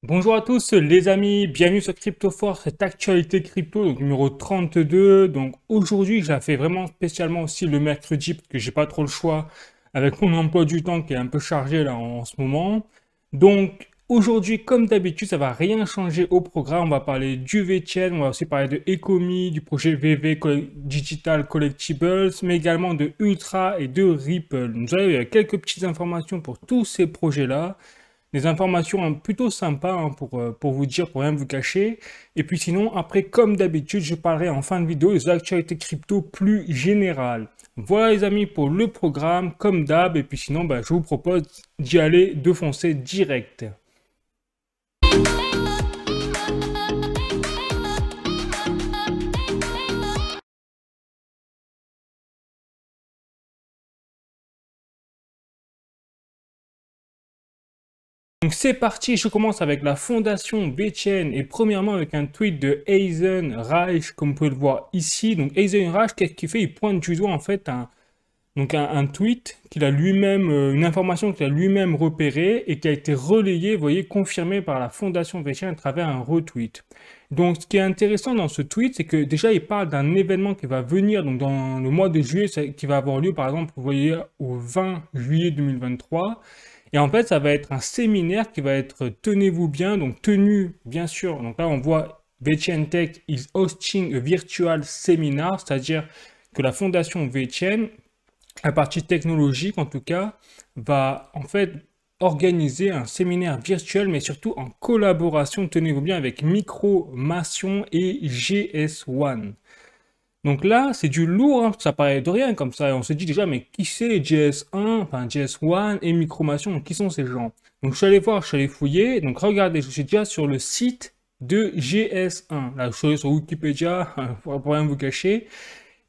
Bonjour à tous les amis, bienvenue sur CryptoForce, cette actualité crypto, donc numéro 32. Donc aujourd'hui, je la fais vraiment spécialement aussi le mercredi parce que j'ai pas trop le choix avec mon emploi du temps qui est un peu chargé là en ce moment. Donc aujourd'hui, comme d'habitude, ça va rien changer au programme. On va parler du VeChain, on va aussi parler de Ecomi, du projet Digital Collectibles, mais également de Ultra et de Ripple. Vous avez quelques petites informations pour tous ces projets-là. Des informations plutôt sympas hein, pour vous dire, pour rien vous cacher. Et puis sinon, après, comme d'habitude, je parlerai en fin de vidéo des actualités crypto plus générales. Voilà les amis pour le programme, comme d'hab. Et puis sinon, bah, je vous propose d'y aller, de foncer direct. Donc c'est parti, je commence avec la fondation VeChain et premièrement avec un tweet de Hazen Reich, comme vous pouvez le voir ici. Donc Hazen Reich, qu'est-ce qu'il fait? Il pointe du doigt en fait un tweet qu'il a lui-même, une information qu'il a lui-même repérée et qui a été relayée, vous voyez, confirmée par la fondation VeChain à travers un retweet. Donc, ce qui est intéressant dans ce tweet, c'est que déjà, il parle d'un événement qui va venir, donc dans le mois de juillet, qui va avoir lieu, par exemple, vous voyez, au 20 juillet 2023. Et en fait, ça va être un séminaire qui va être, tenez-vous bien, donc tenu, bien sûr. Donc là, on voit VeChain Tech is hosting a virtual seminar, c'est-à-dire que la fondation VeChain, la partie technologique en tout cas, va en fait organiser un séminaire virtuel, mais surtout en collaboration, tenez-vous bien, avec Micromation et GS1. Donc là, c'est du lourd, hein, ça paraît de rien comme ça. Et on se dit déjà, mais qui c'est GS1, enfin GS1 et Micromation, qui sont ces gens? Donc je suis allé voir, je suis allé fouiller. Donc regardez, je suis déjà sur le site de GS1. Là, je suis allé sur Wikipédia, pour rien vous cacher.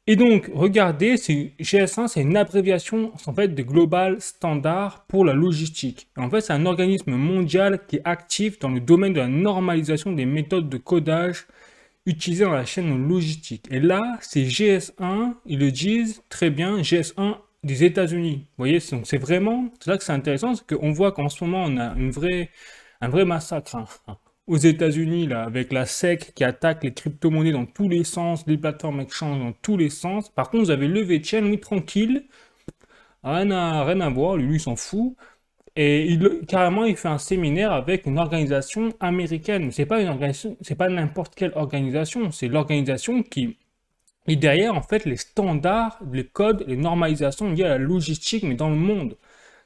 Et donc, regardez, GS1, c'est une abréviation en fait de Global Standard pour la logistique. En fait, c'est un organisme mondial qui est actif dans le domaine de la normalisation des méthodes de codage utilisées dans la chaîne logistique. Et là, c'est GS1, ils le disent très bien, GS1 des États-Unis. Vous voyez, donc c'est vraiment, c'est là que c'est intéressant, c'est qu'on voit qu'en ce moment, on a un vrai massacre, hein, aux États-Unis, là, avec la SEC qui attaque les crypto-monnaies dans tous les sens, les plateformes exchange dans tous les sens. Par contre, vous avez le VeChain, lui, tranquille, rien à voir, lui, il s'en fout. Et carrément, il fait un séminaire avec une organisation américaine. C'est pas une organisation, c'est pas n'importe quelle organisation, c'est l'organisation qui est derrière, en fait, les standards, les codes, les normalisations liées à la logistique, mais dans le monde.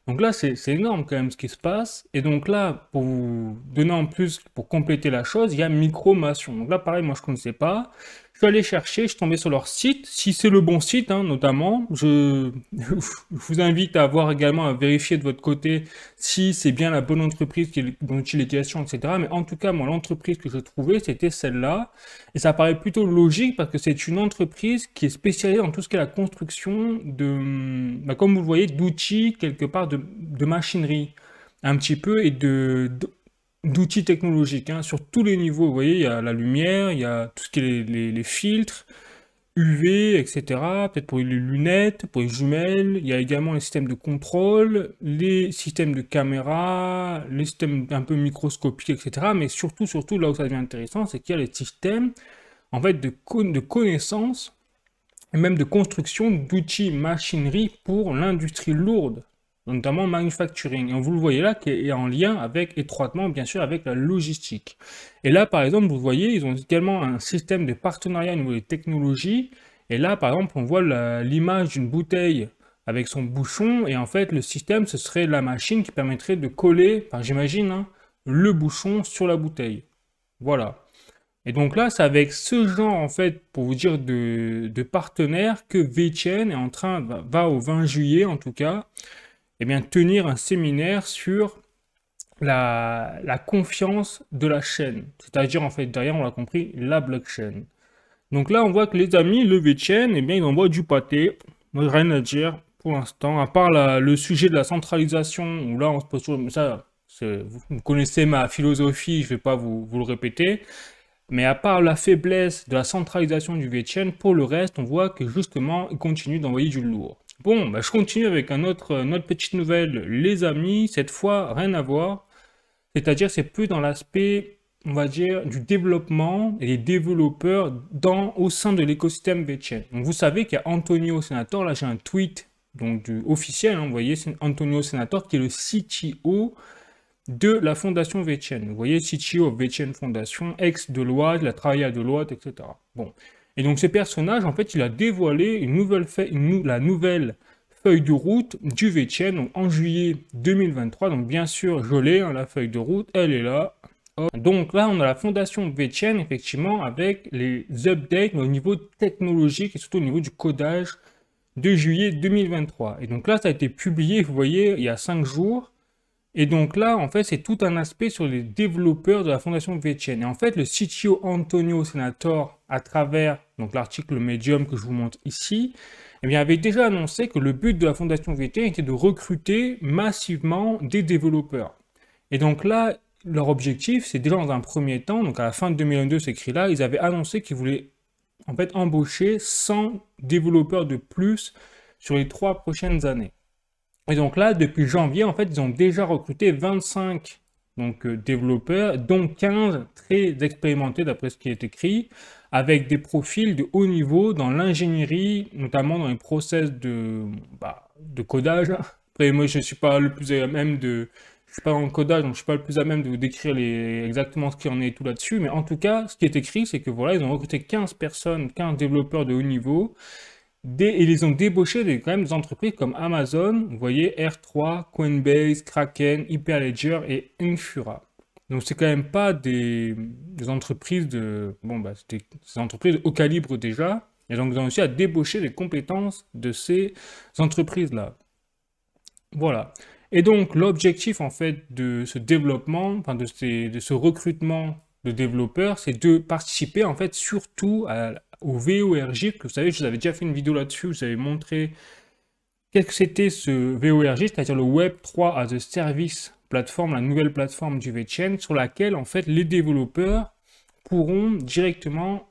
Donc là, c'est énorme quand même ce qui se passe. Et donc là, pour vous donner en plus, pour compléter la chose, il y a Micromation. Donc là, pareil, moi je ne connaissais pas. Je suis allé chercher, je suis tombé sur leur site. Si c'est le bon site, hein, notamment, je vous invite à voir également, à vérifier de votre côté si c'est bien la bonne entreprise dont il est question, etc. Mais en tout cas, moi, l'entreprise que je trouvais, c'était celle-là. Et ça paraît plutôt logique parce que c'est une entreprise qui est spécialisée dans tout ce qui est la construction de, bah, comme vous le voyez, d'outils, quelque part, de machinerie, un petit peu, et d'outils technologiques, hein, sur tous les niveaux. Vous voyez, il y a la lumière, il y a tout ce qui est les filtres, UV, etc. Peut-être pour les lunettes, pour les jumelles. Il y a également les systèmes de contrôle, les systèmes de caméra, les systèmes un peu microscopiques, etc. Mais surtout, là où ça devient intéressant, c'est qu'il y a les systèmes en fait, de connaissances et même de construction d'outils machinerie pour l'industrie lourde, notamment manufacturing. Et vous le voyez là, qui est en lien avec, étroitement, bien sûr, avec la logistique. Et là, par exemple, vous voyez, ils ont également un système de partenariat au niveau des technologies. Et là, par exemple, on voit l'image d'une bouteille avec son bouchon. Et en fait, le système, ce serait la machine qui permettrait de coller, enfin, j'imagine, hein, le bouchon sur la bouteille. Voilà. Et donc là, c'est avec ce genre, en fait, pour vous dire, de partenaire que VeChain est en train, va au 20 juillet en tout cas, eh bien, tenir un séminaire sur la confiance de la chaîne. C'est-à-dire, en fait, derrière, on l'a compris, la blockchain. Donc là, on voit que les amis, le VeChain, eh bien, ils envoient du pâté. Moi, rien à dire pour l'instant, à part le sujet de la centralisation, où là, on se pose toujours, ça, vous connaissez ma philosophie, je ne vais pas vous le répéter. Mais à part la faiblesse de la centralisation du VeChain, pour le reste, on voit que justement, il continue d'envoyer du lourd. Bon, bah, je continue avec une autre petite nouvelle, les amis. Cette fois, rien à voir. C'est-à-dire c'est plus dans l'aspect, on va dire, du développement et des développeurs au sein de l'écosystème VeChain. Donc vous savez qu'il y a Antonio Senator, là j'ai un tweet donc officiel, hein, vous voyez, c'est Antonio Senator qui est le CTO de la fondation VeChain. Vous voyez, CTO of VeChain Foundation, ex-Deloitte, il a travaillé à Deloitte, etc. Bon. Et donc, ce personnage, en fait, il a dévoilé la nouvelle feuille de route du VeChain, donc en juillet 2023. Donc, bien sûr, je l'ai, hein, la feuille de route, elle est là. Donc là, on a la fondation VeChain, effectivement, avec les updates au niveau technologique et surtout au niveau du codage de juillet 2023. Et donc là, ça a été publié, vous voyez, il y a 5 jours. Et donc là, en fait, c'est tout un aspect sur les développeurs de la fondation VeChain. Et en fait, le CTO Antonio Senator, à travers donc l'article Medium que je vous montre ici, eh bien, avait déjà annoncé que le but de la fondation VeChain était de recruter massivement des développeurs. Et donc là, leur objectif, c'est déjà dans un premier temps, donc à la fin de 2022, c'est écrit là, ils avaient annoncé qu'ils voulaient en fait embaucher 100 développeurs de plus sur les 3 prochaines années. Et donc là, depuis janvier, en fait, ils ont déjà recruté 25 développeurs, dont 15 très expérimentés d'après ce qui est écrit, avec des profils de haut niveau dans l'ingénierie, notamment dans les process de codage. Après, moi, je ne suis pas le plus à même de... Je suis pas dans le codage, donc je suis pas le plus à même de vous décrire exactement ce qu'il en est et tout là-dessus. Mais en tout cas, ce qui est écrit, c'est que voilà, ils ont recruté 15 personnes, 15 développeurs de haut niveau, et ils ont débauché quand même des entreprises comme Amazon, vous voyez, R3, Coinbase, Kraken, Hyperledger et Infura. Donc c'est quand même pas des entreprises c'est des entreprises haut calibre déjà, et donc ils ont réussi à débaucher les compétences de ces entreprises-là. Voilà. Et donc l'objectif en fait de ce développement, enfin de ce recrutement de développeurs, c'est de participer en fait surtout au VORJ, que vous savez, je vous avais déjà fait une vidéo là-dessus, je vous avais montré qu'est-ce que c'était ce VORJ, c'est-à-dire le Web3 as a Service plateforme, la nouvelle plateforme du VeChain, sur laquelle en fait les développeurs pourront directement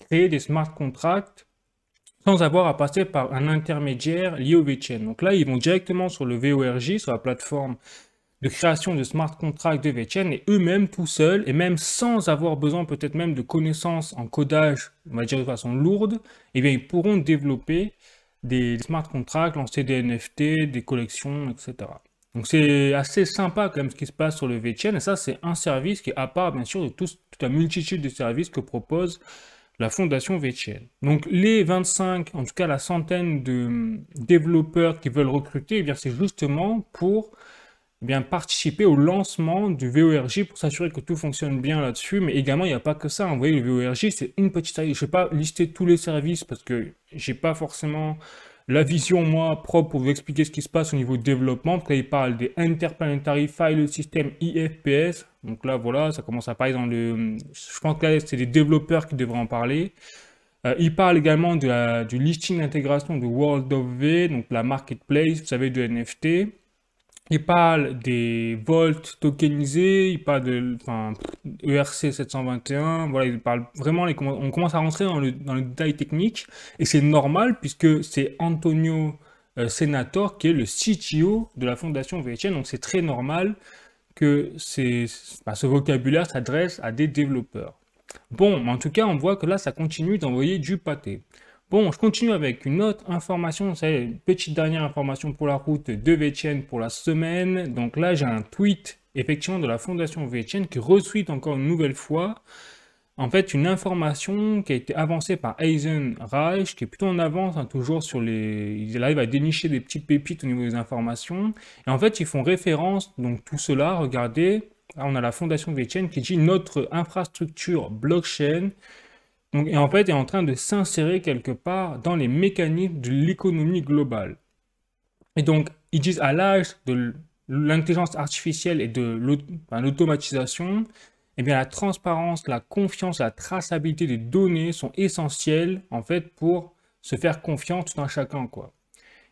créer des smart contracts sans avoir à passer par un intermédiaire lié au VeChain. Donc là, ils vont directement sur le VORJ, sur la plateforme de création de smart contracts de VeChain, et eux-mêmes tout seuls, et même sans avoir besoin peut-être même de connaissances en codage, on va dire de façon lourde, eh bien ils pourront développer des smart contracts, lancer des NFT, des collections, etc. Donc c'est assez sympa quand même ce qui se passe sur le VeChain, et ça c'est un service qui est à part bien sûr de toute la multitude de services que propose la fondation VeChain. Donc les 25, en tout cas la centaine de développeurs qui veulent recruter, eh bien c'est justement pour participer au lancement du VORJ pour s'assurer que tout fonctionne bien là-dessus. Mais également, il n'y a pas que ça. Vous voyez, le VORJ, c'est une petite service. Je ne vais pas lister tous les services parce que j'ai pas forcément la vision, moi, propre pour vous expliquer ce qui se passe au niveau de développement. Parce qu'il parle des Interplanetary File System IFPS. Donc là, voilà, ça commence à parler dans le... Je pense que là, c'est les développeurs qui devraient en parler. Il parle également du listing d'intégration de World of V, donc la marketplace, vous savez, de NFT. Il parle des vaults tokenisés, il parle de ERC 721, voilà, il parle vraiment, on commence à rentrer dans le détail technique, et c'est normal puisque c'est Antonio Senator qui est le CTO de la fondation VeChain, donc c'est très normal que ce vocabulaire s'adresse à des développeurs. Bon, mais en tout cas, on voit que là, ça continue d'envoyer du pâté. Bon, je continue avec une autre information, c'est une petite dernière information pour la route de VeChain pour la semaine. Donc là, j'ai un tweet, effectivement, de la fondation VeChain qui retweet encore une nouvelle fois, en fait, une information qui a été avancée par Eisen Reich, qui est plutôt en avance, hein, toujours sur il arrive à dénicher des petites pépites au niveau des informations. Et en fait, ils font référence, donc tout cela, regardez, là, on a la fondation VeChain qui dit notre infrastructure blockchain et en fait, est en train de s'insérer quelque part dans les mécanismes de l'économie globale. Et donc, ils disent à l'âge de l'intelligence artificielle et de l'automatisation, eh bien, la transparence, la confiance, la traçabilité des données sont essentielles, en fait, pour se faire confiance tout un chacun, quoi.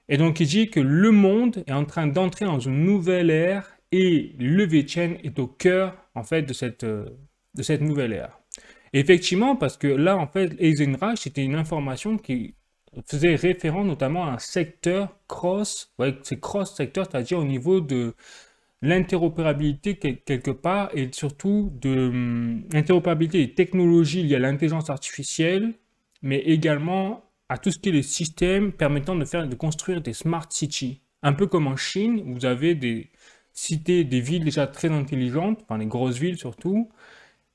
Et donc, il dit que le monde est en train d'entrer dans une nouvelle ère et le VeChain est au cœur, en fait, de cette nouvelle ère. Effectivement, parce que là, en fait, Eisenreich, c'était une information qui faisait référence notamment à un secteur cross, ouais, c'est cross-secteur, c'est-à-dire au niveau de l'interopérabilité quelque part et surtout de l'interopérabilité des technologies liées à l'intelligence artificielle, mais également à tout ce qui est les systèmes permettant de construire des smart cities. Un peu comme en Chine, où vous avez des cités, des villes déjà très intelligentes, enfin les grosses villes surtout,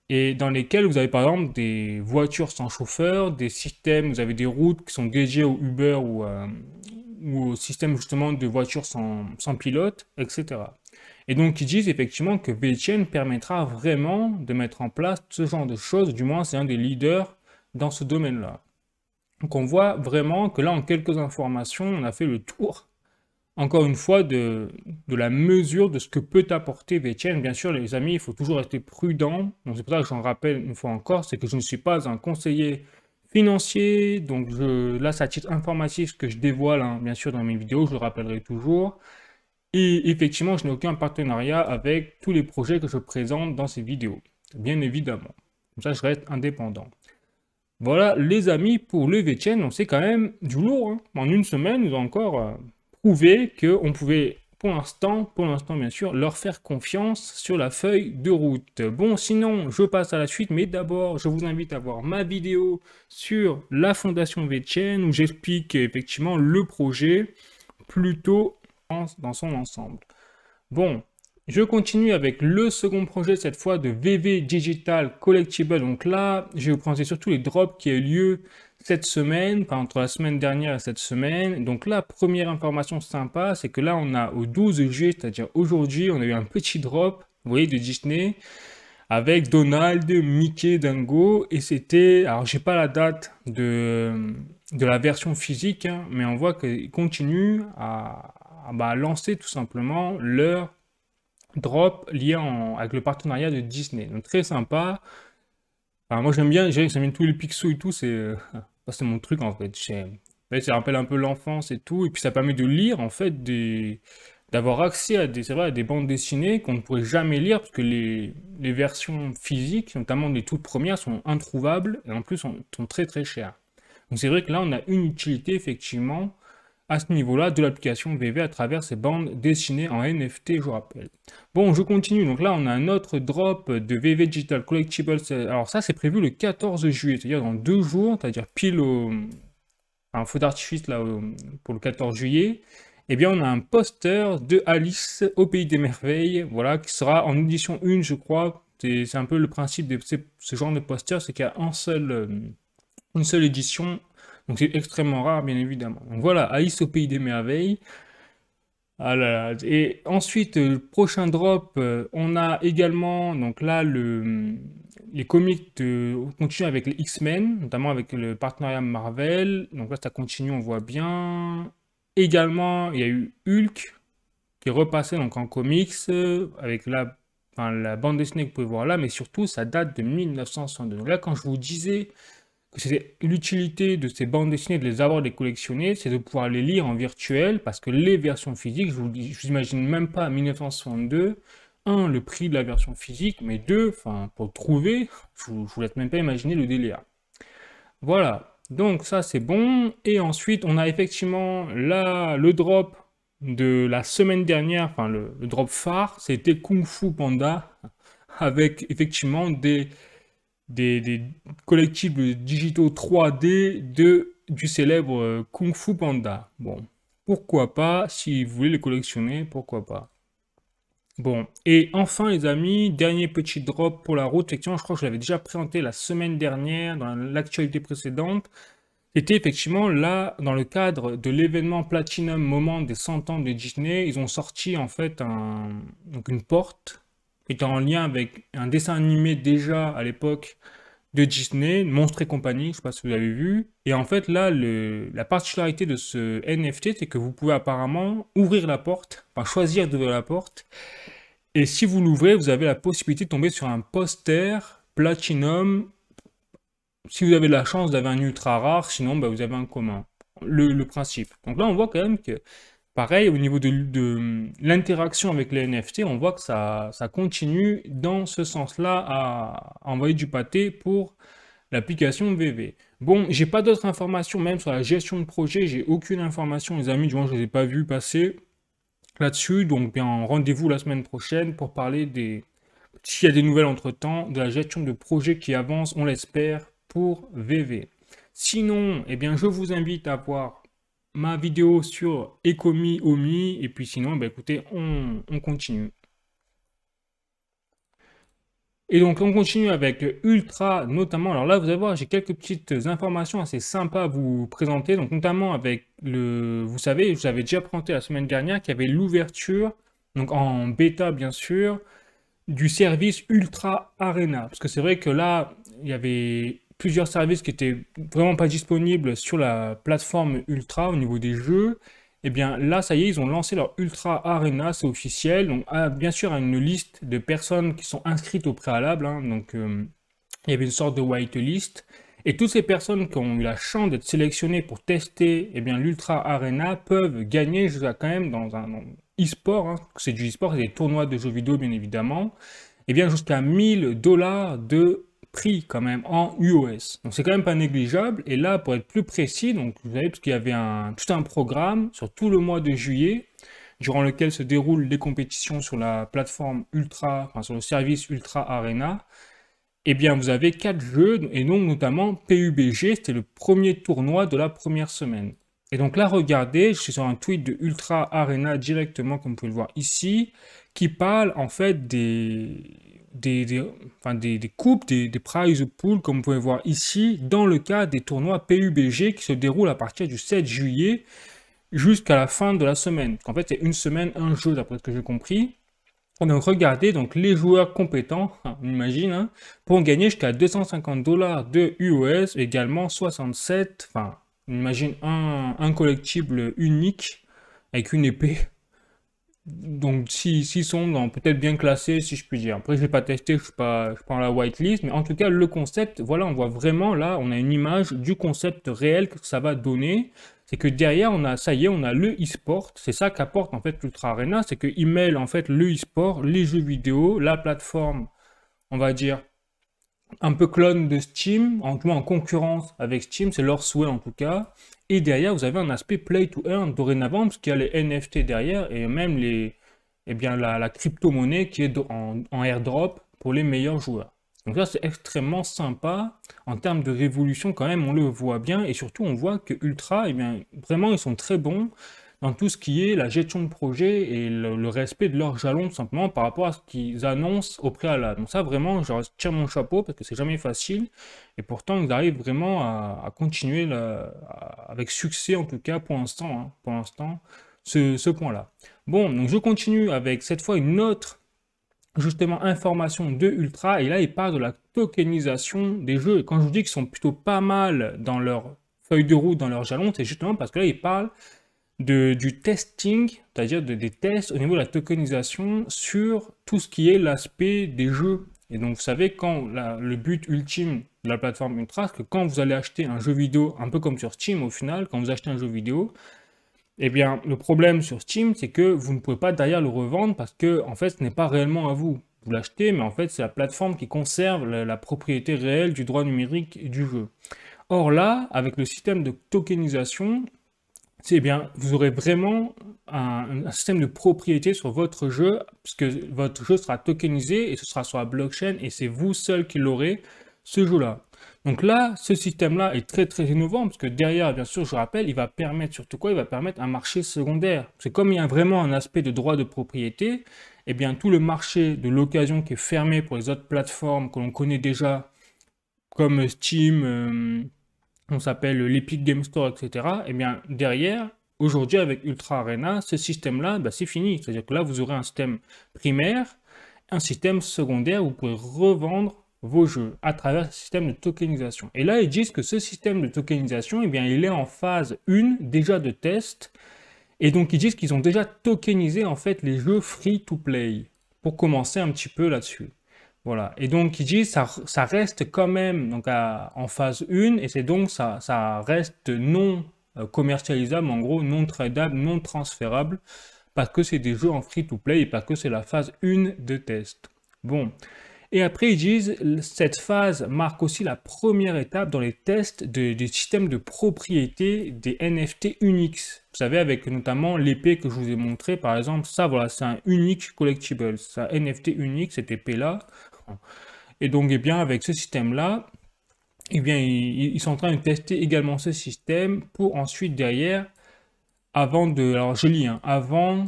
et dans lesquelles vous avez par exemple des voitures sans chauffeur, des systèmes, vous avez des routes qui sont dédiées au Uber ou au système justement de voitures sans pilote, etc. Et donc ils disent effectivement que VeChain permettra vraiment de mettre en place ce genre de choses, du moins c'est un des leaders dans ce domaine-là. Donc on voit vraiment que là en quelques informations, on a fait le tour encore une fois, de la mesure de ce que peut apporter VeChain. Bien sûr, les amis, il faut toujours rester prudent. Donc, c'est pour ça que j'en rappelle une fois encore, c'est que je ne suis pas un conseiller financier. Donc, là, c'est à titre informatif ce que je dévoile, hein, bien sûr, dans mes vidéos, je le rappellerai toujours. Et effectivement, je n'ai aucun partenariat avec tous les projets que je présente dans ces vidéos. Bien évidemment. Comme ça, je reste indépendant. Voilà, les amis, pour le VeChain, on sait quand même du lourd, hein. En une semaine, nous avons encore prouvé qu'on pouvait, pour l'instant bien sûr, leur faire confiance sur la feuille de route. Bon, sinon, je passe à la suite, mais d'abord, je vous invite à voir ma vidéo sur la fondation VeChain, où j'explique effectivement le projet plutôt dans son ensemble. Bon, je continue avec le second projet, cette fois de VV Digital Collectible. Donc là, je vais vous présenter surtout les drops qui ont eu lieu cette semaine, enfin entre la semaine dernière et cette semaine. Donc la première information sympa, c'est que là, on a au 12 juillet, c'est-à-dire aujourd'hui, on a eu un petit drop, vous voyez, de Disney, avec Donald, Mickey, Dingo. Et c'était, alors j'ai pas la date de la version physique, hein, mais on voit qu'ils continuent à lancer tout simplement leur drop lié avec le partenariat de Disney. Donc très sympa. Alors, moi j'aime bien, ça met tous les pixels et tout, c'est mon truc en fait. Ça rappelle un peu l'enfance et tout, et puis ça permet de lire en fait d'avoir accès à des bandes dessinées qu'on ne pourrait jamais lire parce que les versions physiques, notamment les toutes premières, sont introuvables et en plus sont très très chères. Donc c'est vrai que là on a une utilité effectivement à ce niveau-là de l'application VV à travers ces bandes dessinées en NFT, je vous rappelle. Bon, je continue. Donc là, on a un autre drop de VV Digital Collectibles. Alors ça, c'est prévu le 14 juillet, c'est-à-dire dans 2 jours, c'est-à-dire pile un feu d'artifice là pour le 14 juillet. Eh bien, on a un poster de Alice au Pays des Merveilles, voilà, qui sera en édition 1, je crois. C'est un peu le principe de ce genre de poster, c'est qu'il y a une seule édition. Donc c'est extrêmement rare, bien évidemment. Donc voilà, Alice au Pays des Merveilles. Ah là là. Et ensuite, prochain drop, on a également, donc là, les comics continuent avec les X-Men, notamment avec le partenariat Marvel. Donc là, ça continue, on voit bien. Également, il y a eu Hulk, qui est repassé donc, en comics, avec la bande dessinée que vous pouvez voir là, mais surtout, ça date de 1962. Donc là, quand je vous disais que c'est l'utilité de ces bandes dessinées, de les avoir, de les collectionner, c'est de pouvoir les lire en virtuel, parce que les versions physiques, je vous imagine même pas à 1962, un, le prix de la version physique, mais deux, pour le trouver, je vous laisse même pas imaginer le délire. Voilà, donc ça c'est bon, et ensuite on a effectivement là le drop de la semaine dernière, le drop phare, c'était Kung Fu Panda, avec effectivement des collectifs digitaux 3D du célèbre Kung Fu Panda. Bon, pourquoi pas, si vous voulez les collectionner, pourquoi pas. Bon, et enfin les amis, dernier petit drop pour la route, effectivement, je crois que je l'avais déjà présenté la semaine dernière dans l'actualité précédente. C'était effectivement là, dans le cadre de l'événement Platinum Moment des 100 ans de Disney, ils ont sorti en fait donc une porte qui était en lien avec un dessin animé déjà à l'époque de Disney, Monstres et compagnie, je ne sais pas si vous avez vu. Et en fait, là, la particularité de ce NFT, c'est que vous pouvez apparemment ouvrir la porte, choisir d'ouvrir la porte. Et si vous l'ouvrez, vous avez la possibilité de tomber sur un poster Platinum. Si vous avez la chance, vous avez un ultra rare, sinon vous avez un commun. Le principe. Donc là, on voit quand même que, pareil, au niveau de l'interaction avec les NFT, on voit que ça continue dans ce sens-là à envoyer du pâté pour l'application VV. Bon, j'ai pas d'autres informations, même sur la gestion de projet, j'ai aucune information, les amis, du moins je ne les ai pas vus passer. là-dessus. Donc, bien, rendez-vous la semaine prochaine pour parler des, s'il y a des nouvelles entre-temps, de la gestion de projets qui avancent, on l'espère, pour VV. Sinon, eh bien, je vous invite à voir ma vidéo sur Ecomi Omi, et puis sinon, ben, écoutez, on continue. Et donc, on continue avec Ultra, notamment. Alors là, vous allez voir, j'ai quelques petites informations assez sympas à vous présenter. Donc, notamment avec le, vous savez, je vous avais déjà présenté la semaine dernière qu'il y avait l'ouverture, donc en bêta, bien sûr, du service Ultra Arena. Parce que c'est vrai que là, il y avait plusieurs services qui étaient vraiment pas disponibles sur la plateforme Ultra au niveau des jeux. Et bien là, ça y est, ils ont lancé leur Ultra Arena, c'est officiel. Donc, bien sûr, une liste de personnes qui sont inscrites au préalable. Hein. Donc, il y avait une sorte de whitelist. Et toutes ces personnes qui ont eu la chance d'être sélectionnées pour tester eh bien, l'Ultra Arena peuvent gagner jusqu'à quand même dans un e-sport. Hein. C'est du e-sport, c'est des tournois de jeux vidéo, bien évidemment. Et bien jusqu'à 1000 $ de prix quand même en UOS. Donc c'est quand même pas négligeable. Et là, pour être plus précis, donc vous savez, parce qu'il y avait tout un programme sur tout le mois de juillet, durant lequel se déroulent les compétitions sur la plateforme Ultra, enfin sur le service Ultra Arena. Eh bien, vous avez 4 jeux, et donc notamment PUBG, c'était le premier tournoi de la première semaine. Et donc là, regardez, je suis sur un tweet de Ultra Arena directement, comme vous pouvez le voir ici, qui parle en fait des coupes, des prize pools, comme vous pouvez voir ici, dans le cadre des tournois PUBG qui se déroulent à partir du 7 juillet jusqu'à la fin de la semaine. En fait, c'est une semaine, un jeu, d'après ce que j'ai compris. Donc regardez, donc les joueurs compétents, on imagine, hein, pourront gagner jusqu'à 250 $ de UOS, également 67, enfin, on imagine un collectible unique avec une épée. Donc s'ils sont peut-être bien classés, si je puis dire. Après, je ne l'ai pas testé, je ne suis pas dans la whitelist, mais en tout cas, le concept, voilà, on voit vraiment là, on a une image du concept réel que ça va donner. C'est que derrière, on a, ça y est, on a le e-sport. C'est ça qu'apporte en fait l'Ultra Arena, c'est qu'il mêle en fait le e-sport, les jeux vidéo, la plateforme, on va dire, un peu clone de Steam, en tout cas en concurrence avec Steam, c'est leur souhait en tout cas. Et derrière, vous avez un aspect play to earn dorénavant, parce qu'il y a les NFT derrière, et même les, eh bien, la crypto-monnaie qui est en airdrop pour les meilleurs joueurs. Donc ça, c'est extrêmement sympa. En termes de révolution, quand même, on le voit bien. Et surtout, on voit que Ultra, eh bien, vraiment, ils sont très bons dans tout ce qui est la gestion de projet et le respect de leurs jalons, tout simplement, par rapport à ce qu'ils annoncent au préalable. Donc ça, vraiment, je tire mon chapeau, parce que c'est jamais facile. Et pourtant, ils arrivent vraiment à continuer avec succès, en tout cas, pour l'instant, ce point-là. Bon, donc je continue avec, cette fois, une autre justement information de Ultra, et là il parle de la tokenisation des jeux. Et quand je vous dis qu'ils sont plutôt pas mal dans leur feuille de route, dans leur jalon, c'est justement parce que là il parle du testing, c'est-à-dire des tests au niveau de la tokenisation sur tout ce qui est l'aspect des jeux. Et donc vous savez, quand le but ultime de la plateforme Ultra, c'est que quand vous allez acheter un jeu vidéo, un peu comme sur Steam au final, quand vous achetez un jeu vidéo, eh bien, le problème sur Steam, c'est que vous ne pouvez pas derrière le revendre parce que, en fait, ce n'est pas réellement à vous. Vous l'achetez, mais en fait, c'est la plateforme qui conserve la propriété réelle du droit numérique du jeu. Or là, avec le système de tokenisation, c'est bien, vous aurez vraiment un système de propriété sur votre jeu, puisque votre jeu sera tokenisé et ce sera sur la blockchain et c'est vous seul qui l'aurez, ce jeu-là. Donc là, ce système-là est très très innovant, parce que derrière, bien sûr, je rappelle, il va permettre surtout quoi? Il va permettre un marché secondaire. Parce que comme il y a vraiment un aspect de droit de propriété, eh bien tout le marché de l'occasion qui est fermé pour les autres plateformes que l'on connaît déjà, comme Steam, on s'appelle l'Epic Game Store, etc. Eh bien derrière, aujourd'hui avec Ultra Arena, ce système-là, bah, c'est fini. C'est-à-dire que là, vous aurez un système primaire, un système secondaire, où vous pouvez revendre vos jeux à travers ce système de tokenisation. Et là, ils disent que ce système de tokenisation, eh bien, il est en phase 1 déjà de test. Et donc, ils disent qu'ils ont déjà tokenisé en fait les jeux free-to-play pour commencer un petit peu là-dessus. Voilà. Et donc, ils disent ça reste quand même donc, en phase 1 et c'est donc ça reste non commercialisable, en gros, non tradable, non transférable parce que c'est des jeux en free-to-play et parce que c'est la phase 1 de test. Bon. Et après, ils disent, cette phase marque aussi la première étape dans les tests des systèmes de propriété des NFT Unix. Vous savez, avec notamment l'épée que je vous ai montré, par exemple, ça, voilà, c'est un Unix Collectible, c'est un NFT Unix, cette épée-là. Et donc, eh bien, avec ce système-là, eh bien, ils sont en train de tester également ce système pour ensuite, derrière, avant de, alors je lis, hein, avant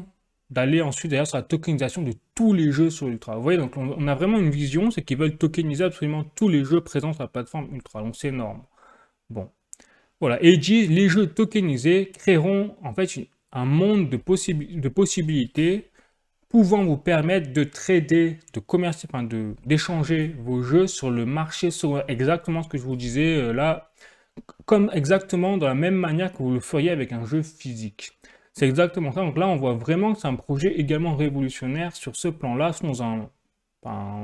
d'aller ensuite derrière sur la tokenisation de tous les jeux sur Ultra. Vous voyez, donc on a vraiment une vision, c'est qu'ils veulent tokeniser absolument tous les jeux présents sur la plateforme Ultra, donc c'est énorme. Bon, voilà, et ils disent, les jeux tokenisés créeront en fait un monde de possibilités pouvant vous permettre de trader, de commercer, enfin d'échanger vos jeux sur le marché, sur exactement ce que je vous disais là, comme exactement dans la même manière que vous le feriez avec un jeu physique. C'est exactement ça. Donc là, on voit vraiment que c'est un projet également révolutionnaire sur ce plan-là,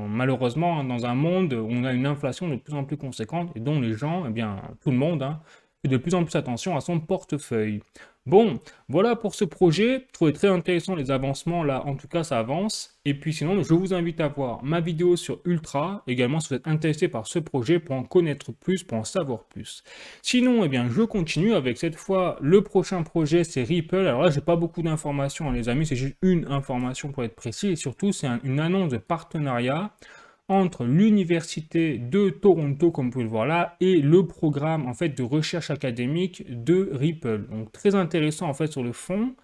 malheureusement, dans un monde où on a une inflation de plus en plus conséquente et dont les gens, eh bien, tout le monde, hein, fait de plus en plus attention à son portefeuille. Bon, voilà pour ce projet. Je trouvais très intéressant les avancements là, en tout cas ça avance. Et puis sinon, je vous invite à voir ma vidéo sur Ultra, également si vous êtes intéressé par ce projet pour en connaître plus, pour en savoir plus. Sinon, eh bien, je continue avec cette fois le prochain projet, c'est Ripple. Alors là, j'ai pas beaucoup d'informations, hein, les amis, c'est juste une information pour être précis. Et surtout, c'est une annonce de partenariat entre l'université de Toronto, comme vous pouvez le voir là, et le programme en fait de recherche académique de Ripple. Donc très intéressant en fait sur le fond,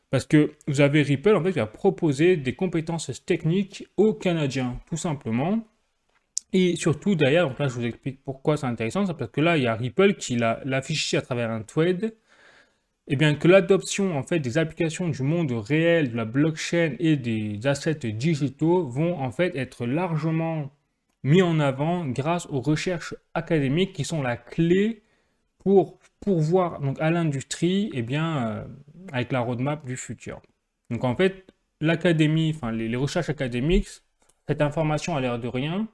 parce que vous avez Ripple en fait qui a proposé des compétences techniques aux Canadiens, tout simplement. Et surtout derrière, donc là je vous explique pourquoi c'est intéressant, c'est parce que là il y a Ripple qui l'affiche ici à travers un thread. Eh bien, que l'adoption en fait des applications du monde réel, de la blockchain et des assets digitaux vont en fait être largement mis en avant grâce aux recherches académiques qui sont la clé pour pourvoir donc à l'industrie, eh bien, avec la roadmap du futur. Donc en fait, l'académie, enfin les recherches académiques, cette information a l'air de rien,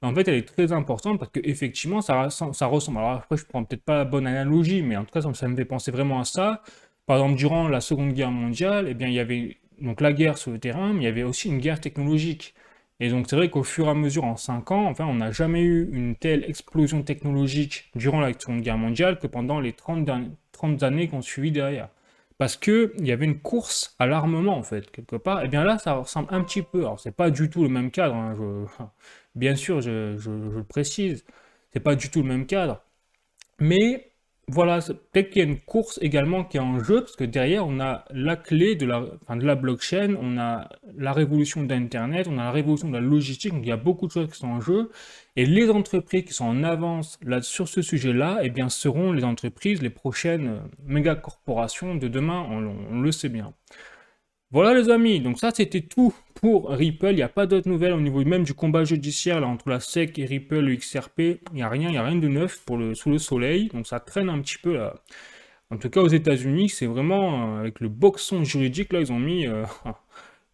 mais en fait elle est très importante parce qu'effectivement ça ressemble. Alors après je prends peut-être pas la bonne analogie, mais en tout cas ça me fait penser vraiment à ça. Par exemple, durant la Seconde Guerre mondiale, eh bien, il y avait donc la guerre sur le terrain, mais il y avait aussi une guerre technologique. Et donc c'est vrai qu'au fur et à mesure, en 5 ans, enfin, on n'a jamais eu une telle explosion technologique durant la Seconde Guerre mondiale que pendant les 30 années qu'on suivi derrière. Parce qu'il y avait une course à l'armement, en fait, quelque part. Et bien là, ça ressemble un petit peu. Alors, c'est pas du tout le même cadre, hein, bien sûr, je le précise. C'est pas du tout le même cadre. Mais voilà, peut-être qu'il y a une course également qui est en jeu, parce que derrière, on a la clé de la blockchain, on a la révolution d'Internet, on a la révolution de la logistique, donc il y a beaucoup de choses qui sont en jeu. Et les entreprises qui sont en avance là, sur ce sujet-là, eh bien, seront les entreprises, les prochaines méga corporations de demain, on le sait bien. Voilà les amis, donc ça c'était tout pour Ripple, il n'y a pas d'autres nouvelles au niveau même du combat judiciaire là, entre la SEC et Ripple, le XRP, il n'y a rien de neuf sous le soleil, donc ça traîne un petit peu là. En tout cas aux États-Unis, c'est vraiment avec le boxon juridique là, ils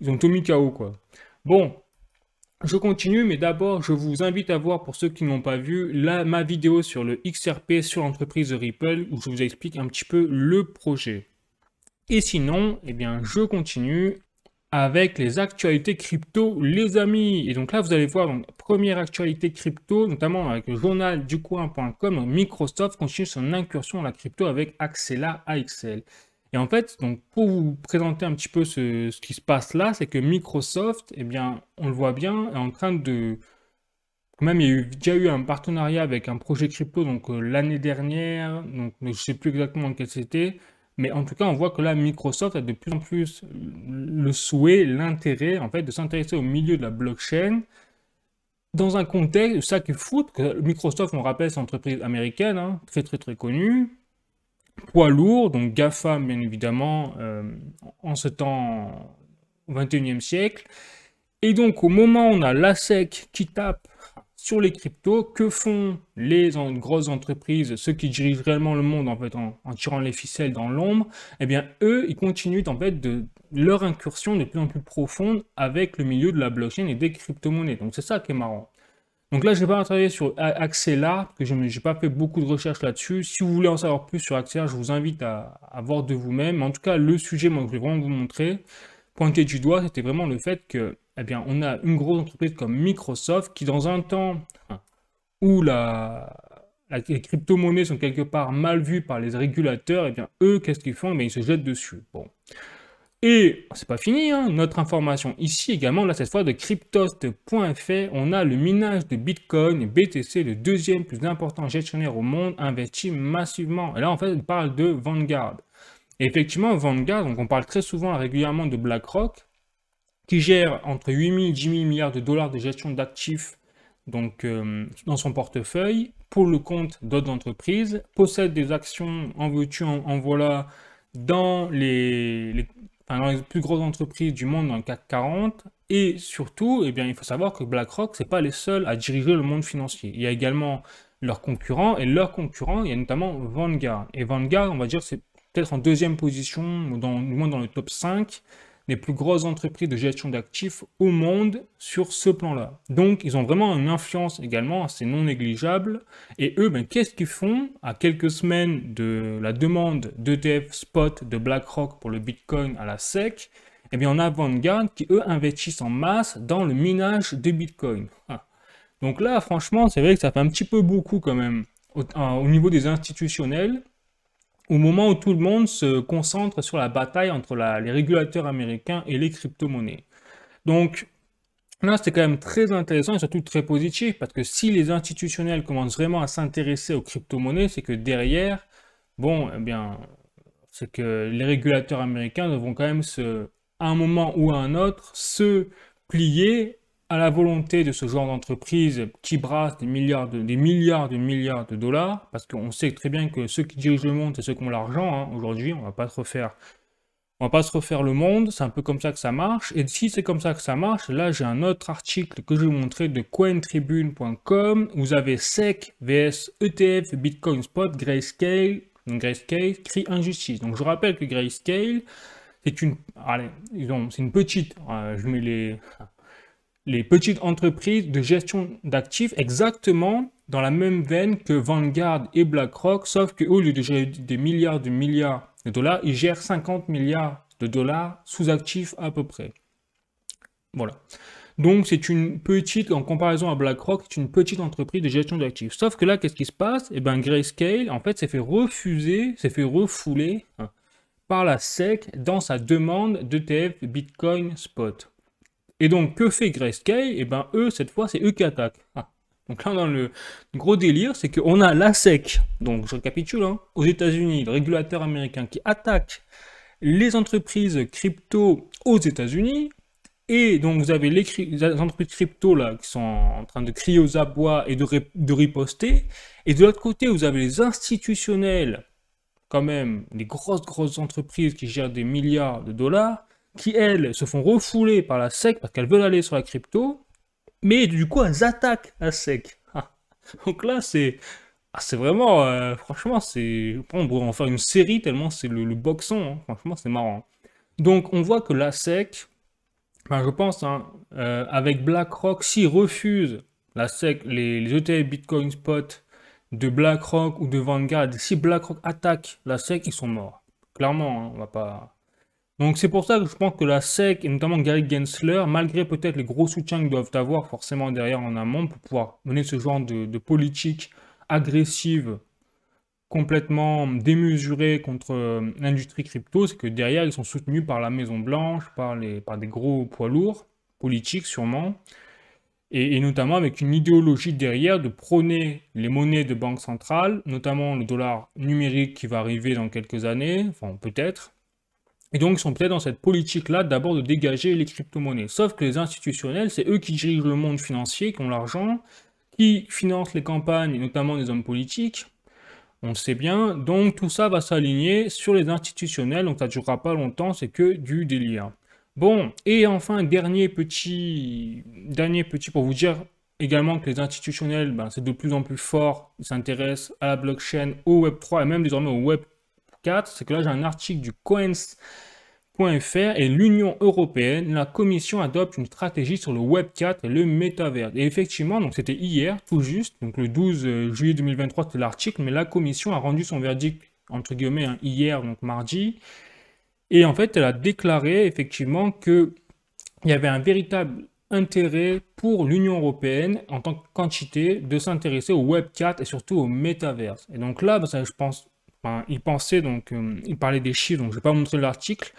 ont tout mis KO quoi. Bon, je continue, mais d'abord je vous invite à voir pour ceux qui n'ont pas vu ma vidéo sur le XRP, sur l'entreprise de Ripple, où je vous explique un petit peu le projet. Et sinon, eh bien, je continue avec les actualités crypto, les amis. Et donc là, vous allez voir, donc, première actualité crypto, notamment avec le journal ducoin.com, Microsoft continue son incursion dans la crypto avec Axela AXL. Et en fait, donc, pour vous présenter un petit peu ce qui se passe là, c'est que Microsoft, eh bien, on le voit bien, est en train de... Même il y a déjà eu un partenariat avec un projet crypto donc l'année dernière, donc je ne sais plus exactement lequel c'était. Mais en tout cas, on voit que là, Microsoft a de plus en plus le souhait, l'intérêt, en fait, de s'intéresser au milieu de la blockchain dans un contexte, ça qui fout, que Microsoft, on rappelle, c'est une entreprise américaine, hein, très connue, poids lourd, donc GAFA, bien évidemment, en ce temps, au 21e siècle. Et donc, au moment où on a la SEC qui tape sur les cryptos, que font les grosses entreprises, ceux qui dirigent réellement le monde en fait en tirant les ficelles dans l'ombre? Eh bien, eux, ils continuent en fait de leur incursion de plus en plus profonde avec le milieu de la blockchain et des crypto-monnaies. Donc, c'est ça qui est marrant. Donc là, je n'ai pas travaillé sur Axela, parce que je n'ai pas fait beaucoup de recherches là-dessus. Si vous voulez en savoir plus sur Axela, je vous invite à voir de vous-même. En tout cas, le sujet, moi, que je vais vraiment vous montrer, pointer du doigt, c'était vraiment le fait que eh bien, on a une grosse entreprise comme Microsoft qui, dans un temps où les crypto-monnaies sont quelque part mal vues par les régulateurs, eh bien, eux, qu'est-ce qu'ils font? Eh ils se jettent dessus. Bon. Et c'est pas fini, hein. Notre information ici également, là, cette fois de cryptost.fr, on a le minage de Bitcoin, BTC, le deuxième plus important gestionnaire au monde, investi massivement. Et là, en fait, on parle de Vanguard. Et effectivement, Vanguard, donc on parle très souvent régulièrement de BlackRock, qui gère entre 8 000 et 10 000 milliards de dollars de gestion d'actifs donc, dans son portefeuille, pour le compte d'autres entreprises, possède des actions en veux-tu, en voilà, dans dans les plus grosses entreprises du monde, dans le CAC 40, et surtout, eh bien, il faut savoir que BlackRock, ce n'est pas les seuls à diriger le monde financier. Il y a également leurs concurrents, et leurs concurrents, il y a notamment Vanguard. Et Vanguard, on va dire, c'est peut-être en deuxième position, ou du moins dans le top 5, les plus grosses entreprises de gestion d'actifs au monde sur ce plan-là. Donc, ils ont vraiment une influence également assez non négligeable. Et eux, ben, qu'est-ce qu'ils font à quelques semaines de la demande d'ETF spot de BlackRock pour le Bitcoin à la SEC? Eh bien, on a Vanguard qui, eux, investissent en masse dans le minage de Bitcoin. Ah. Donc là, franchement, c'est vrai que ça fait un petit peu beaucoup quand même au niveau des institutionnels, au moment où tout le monde se concentre sur la bataille entre les régulateurs américains et les crypto-monnaies. Donc là, c'était quand même très intéressant et surtout très positif, parce que si les institutionnels commencent vraiment à s'intéresser aux crypto-monnaies, c'est que derrière, bon, eh bien, c'est que les régulateurs américains devront quand même à un moment ou à un autre, se plier à la volonté de ce genre d'entreprise qui brasse des milliards de dollars, parce qu'on sait très bien que ceux qui dirigent le monde, c'est ceux qui ont l'argent, hein. Aujourd'hui, on va pas se refaire le monde, c'est un peu comme ça que ça marche, et si c'est comme ça que ça marche, là j'ai un autre article que je vais vous montrer de cointribune.com, vous avez SEC vs ETF Bitcoin Spot, Grayscale crie injustice. Donc je rappelle que Grayscale, c'est une petite, je mets les petites entreprises de gestion d'actifs exactement dans la même veine que Vanguard et BlackRock, sauf qu'au lieu de gérer des milliards de dollars, ils gèrent 50 milliards de dollars sous actifs à peu près. Voilà. Donc c'est une petite, en comparaison à BlackRock, c'est une petite entreprise de gestion d'actifs. Sauf que là, qu'est-ce qui se passe? Eh bien, Grayscale, en fait, s'est fait refouler par la SEC dans sa demande d'ETF Bitcoin Spot. Et donc, que fait Grayscale? Eh bien, eux, cette fois, c'est eux qui attaquent. Ah. Donc là, dans le gros délire, c'est qu'on a la SEC, donc je récapitule, hein, aux États-Unis, le régulateur américain qui attaque les entreprises crypto aux États-Unis. Et donc, vous avez les entreprises crypto là, qui sont en train de crier aux abois et de riposter. Et de l'autre côté, vous avez les institutionnels, quand même, les grosses entreprises qui gèrent des milliards de dollars, qui, elles, se font refouler par la SEC parce qu'elles veulent aller sur la crypto, mais du coup, elles attaquent la SEC. Donc là, c'est vraiment, franchement, on pourrait en faire une série tellement c'est le boxon, hein. Franchement, c'est marrant. Donc, on voit que la SEC, je pense, hein, avec BlackRock, s'ils refusent la SEC, les ETF Bitcoin Spot de BlackRock ou de Vanguard, si BlackRock attaque la SEC, ils sont morts. Clairement, hein, on va pas... Donc c'est pour ça que je pense que la SEC, et notamment Gary Gensler, malgré peut-être les gros soutiens qu'ils doivent avoir forcément derrière en amont pour pouvoir mener ce genre de politique agressive, complètement démesurée contre l'industrie crypto, c'est que derrière ils sont soutenus par la Maison Blanche, par des gros poids lourds, politiques sûrement, et notamment avec une idéologie derrière de prôner les monnaies de banque centrale, notamment le dollar numérique qui va arriver dans quelques années, enfin peut-être. Et donc, ils sont peut-être dans cette politique-là, d'abord de dégager les crypto-monnaies. Sauf que les institutionnels, c'est eux qui dirigent le monde financier, qui ont l'argent, qui financent les campagnes, notamment des hommes politiques. On le sait bien. Donc, tout ça va s'aligner sur les institutionnels. Donc, ça ne durera pas longtemps, c'est que du délire. Bon, et enfin, dernier petit pour vous dire également que les institutionnels, c'est de plus en plus fort. Ils s'intéressent à la blockchain, au Web3 et même désormais au Web 4, c'est que là j'ai un article du coins.fr et l'Union européenne, la Commission adopte une stratégie sur le Web 4 et le métavers. Et effectivement, donc c'était hier, tout juste, donc le 12 juillet 2023 c'était l'article, mais la Commission a rendu son verdict, entre guillemets, hier, donc mardi, et en fait elle a déclaré effectivement que il y avait un véritable intérêt pour l'Union européenne en tant qu'entité de s'intéresser au Web 4 et surtout au métaverse. Et donc là, bah, ça, je pense, enfin, il pensait donc, il parlait des chiffres, donc je ne vais pas vous montrer l'article,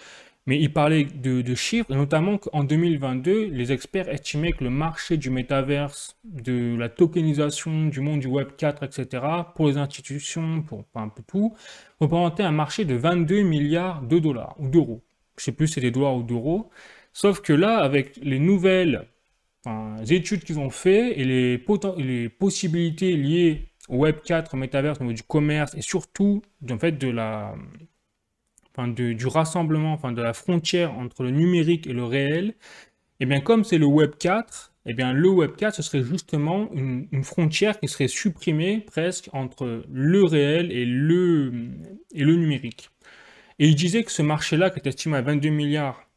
mais il parlait de chiffres, et notamment qu'en 2022, les experts estimaient que le marché du métaverse, de la tokenisation du monde du Web 4, etc., pour les institutions, pour enfin, un peu tout, représentait un marché de 22 milliards de dollars ou d'euros. Je ne sais plus si c'est des dollars ou d'euros. Sauf que là, avec les nouvelles études qu'ils ont fait et les possibilités liées au Web 4, au métaverse, au niveau du commerce et surtout en fait, du rassemblement, enfin, de la frontière entre le numérique et le réel, et bien comme c'est le Web 4, et bien le Web 4, ce serait justement une frontière qui serait supprimée presque entre le réel et le numérique. Et il disait que ce marché-là, qui est estimé à 22 milliards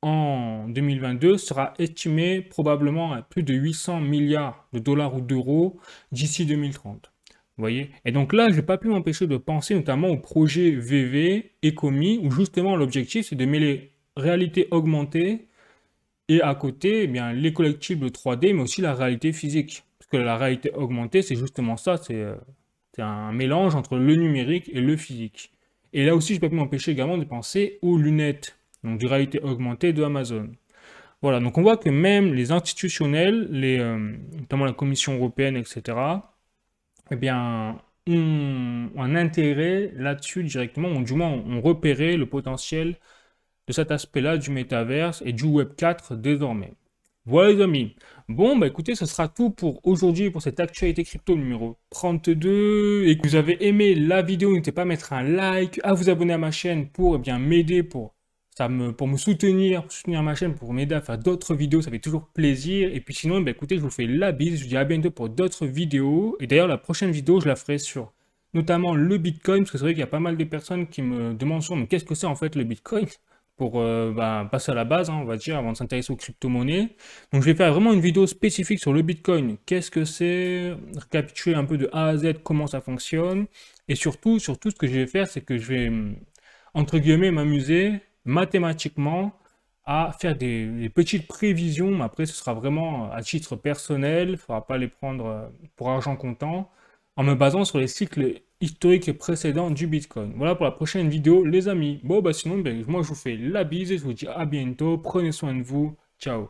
en 2022, sera estimé probablement à plus de 800 milliards de dollars ou d'euros d'ici 2030. Vous voyez? Et donc là, je n'ai pas pu m'empêcher de penser notamment au projet VV Ecomi, où justement l'objectif, c'est de mêler réalité augmentée et à côté, eh bien, les collectibles 3D, mais aussi la réalité physique. Parce que la réalité augmentée, c'est justement ça, c'est un mélange entre le numérique et le physique. Et là aussi, je ne peux pas m'empêcher également de penser aux lunettes, donc de réalité augmentée de Amazon. Voilà, donc on voit que même les institutionnels, notamment la Commission européenne, etc., eh bien, ont un intérêt là-dessus directement, ou du moins ont repéré le potentiel de cet aspect-là du métaverse et du Web 4 désormais. Voilà les amis. Bon, bah écoutez, ce sera tout pour aujourd'hui, pour cette actualité crypto numéro 32. Et que vous avez aimé la vidéo, n'hésitez pas à mettre un like, à vous abonner à ma chaîne pour bien m'aider, pour me soutenir, ma chaîne, pour m'aider à faire d'autres vidéos, ça fait toujours plaisir. Et puis sinon, bah écoutez, je vous fais la bise, je vous dis à bientôt pour d'autres vidéos. Et d'ailleurs, la prochaine vidéo, je la ferai sur notamment le Bitcoin, parce que c'est vrai qu'il y a pas mal de personnes qui me demandent souvent, mais qu'est-ce que c'est en fait le Bitcoin? Pour passer à la base, hein, on va dire, avant de s'intéresser aux crypto-monnaies. Donc je vais faire vraiment une vidéo spécifique sur le Bitcoin. Qu'est-ce que c'est? Récapituler un peu de A à Z comment ça fonctionne. Et surtout, ce que je vais faire, c'est que je vais, entre guillemets, m'amuser mathématiquement à faire des petites prévisions. Mais après, ce sera vraiment à titre personnel. Il ne faudra pas les prendre pour argent comptant, en me basant sur les cycles historique et précédent du Bitcoin. Voilà pour la prochaine vidéo, les amis. Bon, bah sinon, ben, moi je vous fais la bise et je vous dis à bientôt. Prenez soin de vous. Ciao.